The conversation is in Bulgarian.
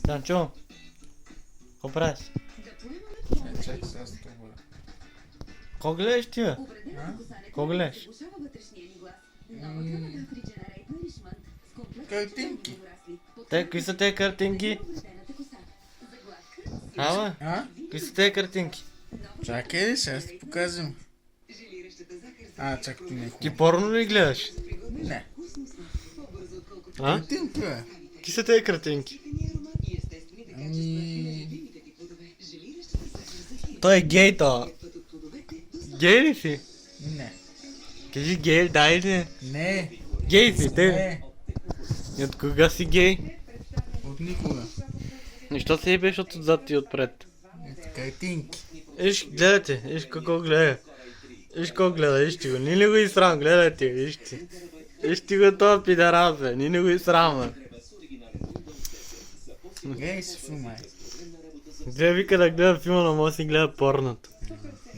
Данчо, какво правиш? Чакай сега с това. Какво гледаш ти, бе? Какво гледаш? Картинки. Кои са тези картинки? Бе? Кои са тези картинки? Чакай, сега ще ти показвам. Чакай, не е Ти хубаво. порно ли гледаш? Не. А? Картинки, бе. Кои са тези картинки? Той е гей, то. Гей ли си? Не. Кажи гей, дай ли? Не. Гей си, те. Не. И от кога си гей? От никога. Нищо се ебеш от отзад и отпред. Картинки. Иш, гледайте, иш какво гледа. Иш какво гледа, иш ти го. Ни ли го и срам, гледайте, иш ти. Иш ти го това пидарас, бе, ни ли го и срам, бе. Гей си филма. Гледа вика да гледа филма, но може да си гледа порното.